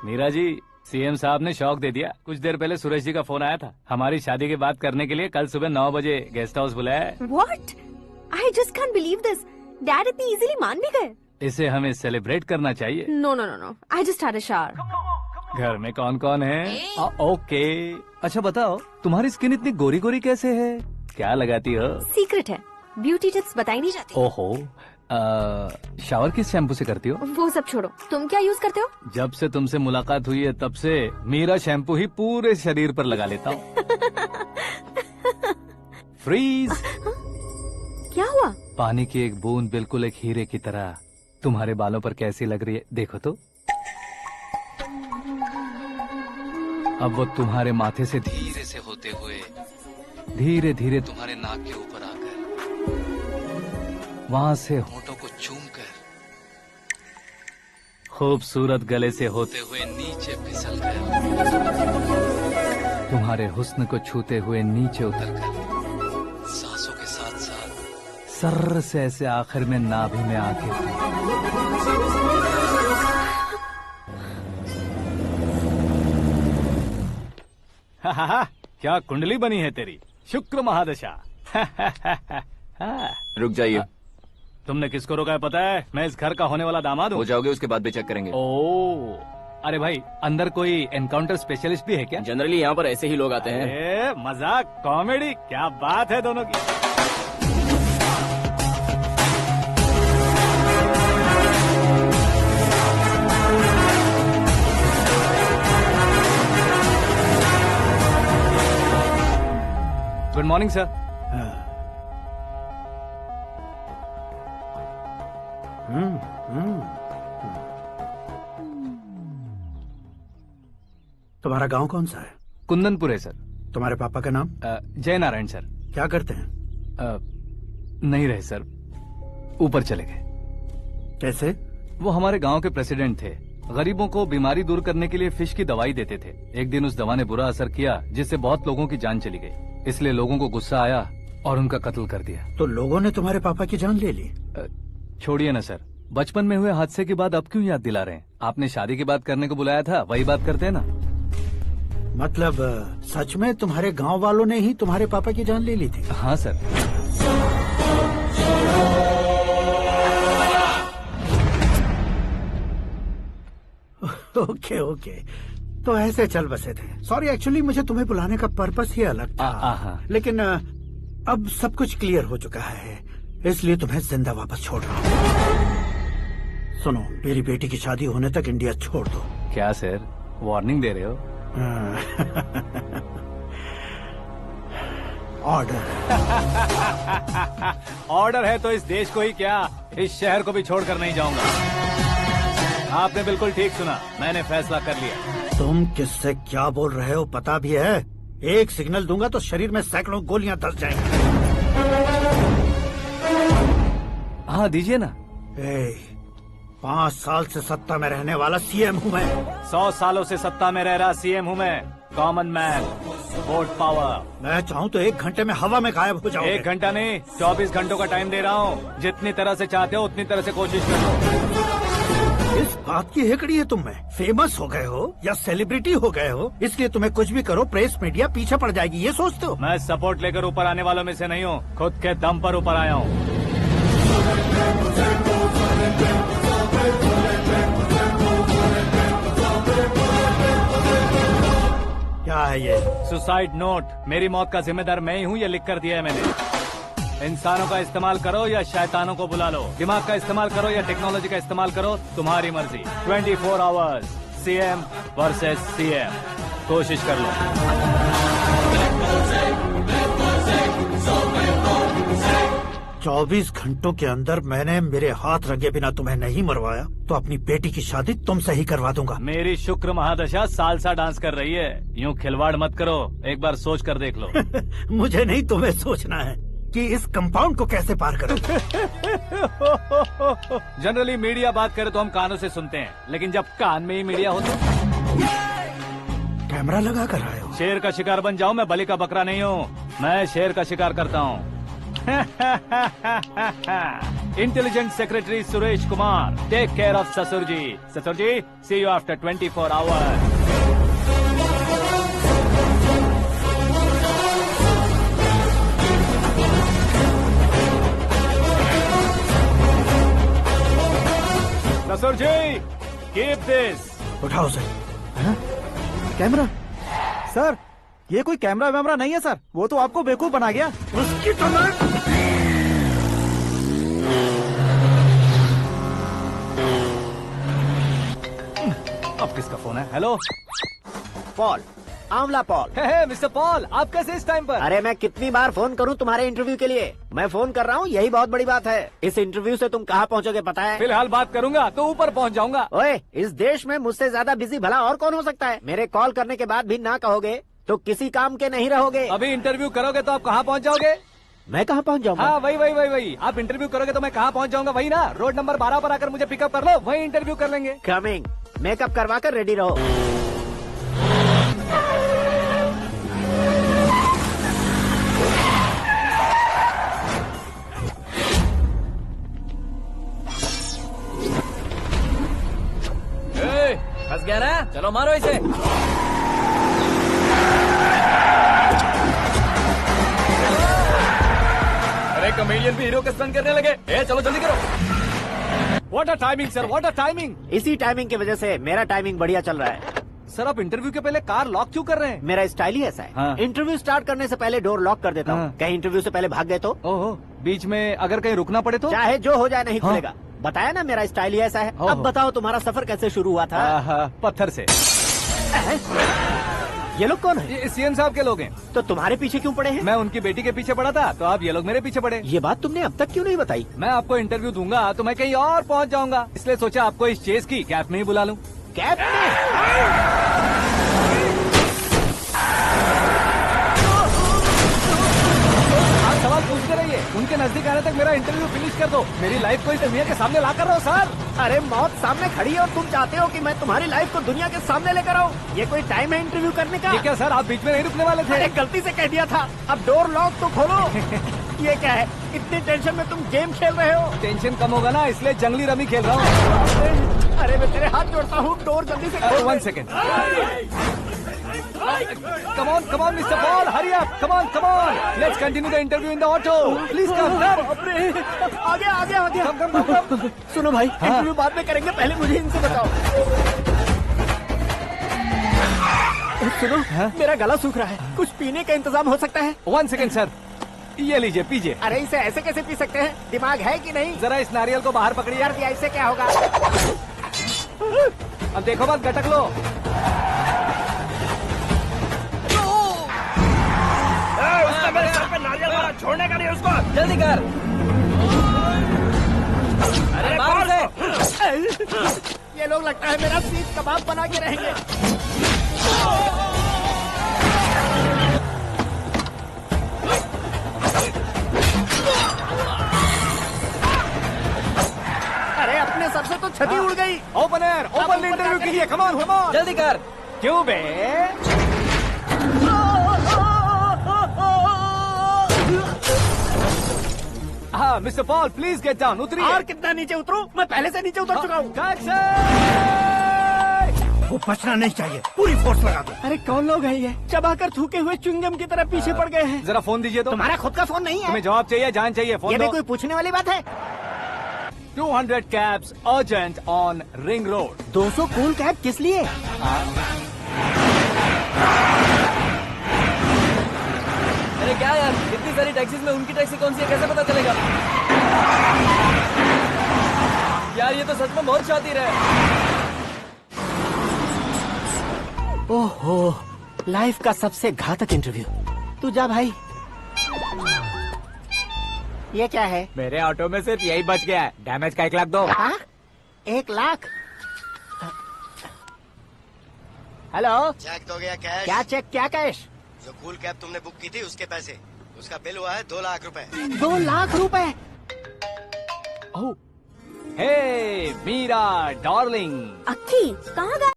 Meera ji, CM साहब ने शौक दे दिया। कुछ देर पहले सुरेश जी का फोन आया था, हमारी शादी की बात करने के लिए कल सुबह 9 बजे गेस्ट हाउस बुलाया है। What? I just can't believe this. Dad इतनी इजीली मान भी गए। इसे हमें सेलिब्रेट करना चाहिए। No, no, no, no. I just had a shower. घर में कौन कौन है? ओके। अच्छा बताओ, तुम्हारी स्किन इतनी गोरी गोरी कैसे है? क्या लगाती हो? सीक्रेट है, ब्यूटी टिप्स बताई नहीं जाती। ओहो, शावर किस शैम्पू से करती हो? वो सब छोड़ो, तुम क्या यूज करते हो? जब से तुमसे मुलाकात हुई है तब से मेरा शैम्पू ही पूरे शरीर पर लगा लेता हूँ। फ्रीज। क्या हुआ? पानी की एक बूंद बिल्कुल एक हीरे की तरह तुम्हारे बालों पर कैसी लग रही है, देखो तो। अब वो तुम्हारे माथे से धीरे से होते हुए धीरे धीरे तुम्हारे नाक के ऊपर आकर वहां से होठों को चूमकर खूबसूरत गले से होते हुए नीचे फिसलकर तुम्हारे हुस्न को छूते हुए नीचे उतरकर सांसों के साथ साथ सर्र से ऐसे आखिर में नाभि में आके क्या कुंडली बनी है तेरी, शुक्र महादशा। रुक जाइए। तुमने किसको रोका है पता है? मैं इस घर का होने वाला दामाद हूँ। हो जाओगे उसके बाद भी चेक करेंगे। ओ, अरे भाई, अंदर कोई एनकाउंटर स्पेशलिस्ट भी है क्या? जनरली यहाँ पर ऐसे ही लोग आते हैं। मजाक, कॉमेडी, क्या बात है दोनों की। Good morning sir. तुम्हारा गांव कौन सा है? कुंदनपुर है सर। तुम्हारे पापा का नाम? जय नारायण सर। क्या करते हैं? नहीं रहे सर, ऊपर चले गए। कैसे? वो हमारे गांव के प्रेसिडेंट थे। गरीबों को बीमारी दूर करने के लिए फिश की दवाई देते थे। एक दिन उस दवा ने बुरा असर किया जिससे बहुत लोगों की जान चली गई। इसलिए लोगों को गुस्सा आया और उनका कत्ल कर दिया। तो लोगों ने तुम्हारे पापा की जान ले ली? छोड़िए ना सर, बचपन में हुए हादसे के बाद अब क्यों याद दिला रहे हैं? आपने शादी की बात करने को बुलाया था, वही बात करते हैं ना। मतलब सच में तुम्हारे गांव वालों ने ही तुम्हारे पापा की जान ले ली थी? हाँ सर। ओके ओके, तो ऐसे चल बसे थे। सॉरी, एक्चुअली मुझे तुम्हें बुलाने का पर्पस ही अलग था। लेकिन अब सब कुछ क्लियर हो चुका है, इसलिए तुम्हें जिंदा वापस छोड़ रहा हूँ। सुनो, मेरी बेटी की शादी होने तक इंडिया छोड़ दो। क्या सर, वार्निंग दे रहे हो? ऑर्डर। ऑर्डर है तो इस देश को ही क्या, इस शहर को भी छोड़कर नहीं जाऊंगा। आपने बिल्कुल ठीक सुना, मैंने फैसला कर लिया। तुम किससे क्या बोल रहे हो पता भी है? एक सिग्नल दूंगा तो शरीर में सैकड़ों गोलियां धस जाएंगी। हाँ दीजिए ना। 5 साल से सत्ता में रहने वाला सीएम हूँ मैं। 100 सालों से सत्ता में रह रहा सीएम हूँ मैं। Common man, vote power. मैं चाहूँ तो 1 घंटे में हवा में गायब हो जाऊँ। 1 घंटा नहीं, 24 घंटों का टाइम दे रहा हूँ। जितनी तरह से चाहते हो उतनी तरह से कोशिश करो। इस बात की हेकड़ी है तुम में? फेमस हो गए हो या सेलिब्रिटी हो गए हो, इसलिए तुम्हें कुछ भी करो प्रेस मीडिया पीछे पड़ जाएगी, ये सोचते हो? मैं सपोर्ट लेकर ऊपर आने वालों में से नहीं हूँ, खुद के दम पर ऊपर आया हूँ। क्या है ये? Suicide note. मेरी मौत का जिम्मेदार मैं ही हूँ, ये लिख कर दिया है मैंने। इंसानों का इस्तेमाल करो या शैतानों को बुला लो, दिमाग का इस्तेमाल करो या टेक्नोलॉजी का इस्तेमाल करो, तुम्हारी मर्जी। 24 आवर्स, सीएम वर्सेस सीएम, कोशिश कर लो। 24 घंटों के अंदर मैंने मेरे हाथ रंगे बिना तुम्हें नहीं मरवाया तो अपनी बेटी की शादी तुमसे ही करवा दूंगा। मेरी शुक्र महादशा सालसा डांस कर रही है, यूँ खिलवाड़ मत करो, एक बार सोच कर देख लो। मुझे नहीं, तुम्हें सोचना है कि इस कंपाउंड को कैसे पार करो। जनरली मीडिया बात करे तो हम कानों से सुनते हैं, लेकिन जब कान में ही मीडिया हो तो कैमरा लगा कर आए हो। शेर का शिकार बन जाऊं, मैं बलि का बकरा नहीं हूँ, मैं शेर का शिकार करता हूँ। Intelligent secretary Suresh Kumar, take care of ससुर जी. ससुर जी, सी यू आफ्टर 24 आवर्स. ससुर जी, कीप दिस. उठाओ सर. कैमरा? सर, ये कोई कैमरा वैमरा नहीं है सर, वो तो आपको बेवकूफ बना गया. उसकी तो मैं अब किसका फोन है? हेलो. पॉल, आंवला पॉल. हे मिस्टर पॉल, आप कैसे इस टाइम पर? अरे मैं कितनी बार फोन करूं तुम्हारे इंटरव्यू के लिए? मैं फोन कर रहा हूं, यही बहुत बड़ी बात है. इस इंटरव्यू से तुम कहां पहुंचोगे पता है? फिलहाल बात करूंगा तो ऊपर पहुंच जाऊंगा. ओए, इस देश में मुझसे ज्यादा बिजी भला और कौन हो सकता है? मेरे कॉल करने के बाद भी ना कहोगे तो किसी काम के नहीं रहोगे. अभी इंटरव्यू करोगे तो आप कहाँ पहुँच जाओगे? मैं कहां पहुंच जाऊंगा? हाँ, वही. आप इंटरव्यू करोगे तो मैं कहाँ पहुँच जाऊंगा? वही ना, रोड नंबर 12 पर आकर मुझे पिकअप कर लो, वही इंटरव्यू कर लेंगे. कमिंग. मेकअप करवा कर रेडी रहो. फंस गया ना, चलो मारो इसे. अरे कमेडियन भी हीरो का स्टंट करने लगे. चलो जल्दी करो. What a timing sir, what a timing. इसी टाइमिंग की वजह से मेरा टाइमिंग बढ़िया चल रहा है. सर, आप इंटरव्यू के पहले कार लॉक क्यों कर रहे हैं? मेरा स्टाइल ही ऐसा है. हाँ. इंटरव्यू स्टार्ट करने से पहले डोर लॉक कर देता हूँ. हाँ. कहीं इंटरव्यू से पहले भाग गए तो? ओहो, बीच में अगर कहीं रुकना पड़े तो? चाहे जो हो जाए नहीं हाँ. खुलेगा. बताया ना मेरा स्टाइल ही ऐसा है. ओहो. अब बताओ तुम्हारा सफर कैसे शुरू हुआ था? पत्थर से. ये लोग कौन है? ये सीएम साहब के लोग हैं. तो तुम्हारे पीछे क्यों पड़े हैं? मैं उनकी बेटी के पीछे पड़ा था, तो आप ये लोग मेरे पीछे पड़े. ये बात तुमने अब तक क्यों नहीं बताई? मैं आपको इंटरव्यू दूंगा तो मैं कहीं और पहुंच जाऊंगा, इसलिए सोचा आपको इस चेस की कैब में ही बुला लूं. कैब में? आप सवाल पूछते रहिए, उनके नजदीक आने तक मेरा इंटरव्यू फिनिश कर दो. मेरी लाइफ को इस दुनिया के सामने ला कर रहो सर. अरे मौत सामने खड़ी है और तुम चाहते हो कि मैं तुम्हारी लाइफ को दुनिया के सामने लेकर आऊं? ये कोई टाइम है इंटरव्यू करने का? ठीक है सर, आप बीच में नहीं रुकने वाले थे. अरे गलती से कह दिया था. अब डोर लॉक तो खोलो. ये क्या है? इतनी टेंशन में तुम गेम खेल रहे हो? टेंशन कम होगा ना, इसलिए जंगली रमी खेल रहा हूँ. अरे मैं तेरे हाथ जोड़ता हूँ, डोर जल्दी से खोलो. 1 second. Come on, Mr. Paul, hurry up. Come on. Let's continue the interview in the auto. Please come. आ गया. Come. सुनो भाई, इंटरव्यू बाद में करेंगे, पहले मुझे इनसे बताओ. सुनो, मेरा गला सूख रहा है, कुछ पीने का इंतजाम हो सकता है? 1 सेकेंड सर, ये लीजिए, पीजिए. अरे इसे ऐसे कैसे पी सकते हैं? दिमाग है कि नहीं? जरा इस नारियल को बाहर पकड़िए. यार दिया, इससे क्या होगा? अब देखो मत, गटक लो. छोड़ने का नहीं उसको. जल्दी कर. अरे मार उसे. ये लोग लगता है मेरा सीख कबाब बना के रहेंगे. अरे अपने सर से तो छती उड़ गई. ओपन इंटरव्यू कीजिए. Come on. जल्दी कर. क्यों बे? हाँ mister Paul, please get down. उतरिए. और कितना नीचे उतरूं? मैं पहले से नीचे उतर चुका हूँ. टैक्सी. वो बचना नहीं चाहिए, पूरी फोर्स लगा दो. अरे कौन लोग हैं ये? चबाकर थूके हुए च्युइंगम की तरह पीछे पड़ गए हैं. जरा फोन दीजिए तो. तुम्हारा खुद का फोन नहीं है? तुम्हें जवाब चाहिए, जान चाहिए, फोन ये भी दो. कोई पूछने वाली बात है? 200 cabs urgent on Ring Road. 200 cool cab किस लिए? अरे क्या यार, इतनी सारी टैक्सीज में उनकी टैक्सी कौन सी है, कैसे पता चलेगा? यार ये तो सच में बहुत शातिर है. ओहो, लाइफ का सबसे घातक इंटरव्यू. तू जा भाई. ये क्या है? मेरे ऑटो में सिर्फ यही बच गया है. डैमेज का 1 लाख दो. हाँ? 1 लाख? हेलो, चेक तो गया कैश. क्या चेक, क्या कैश? जो कूल कैब तुमने बुक की थी उसके पैसे, उसका बिल हुआ है 2 लाख रुपए. 2 लाख रुपए? Hey, Meera darling. अक्की, कहाँ गए?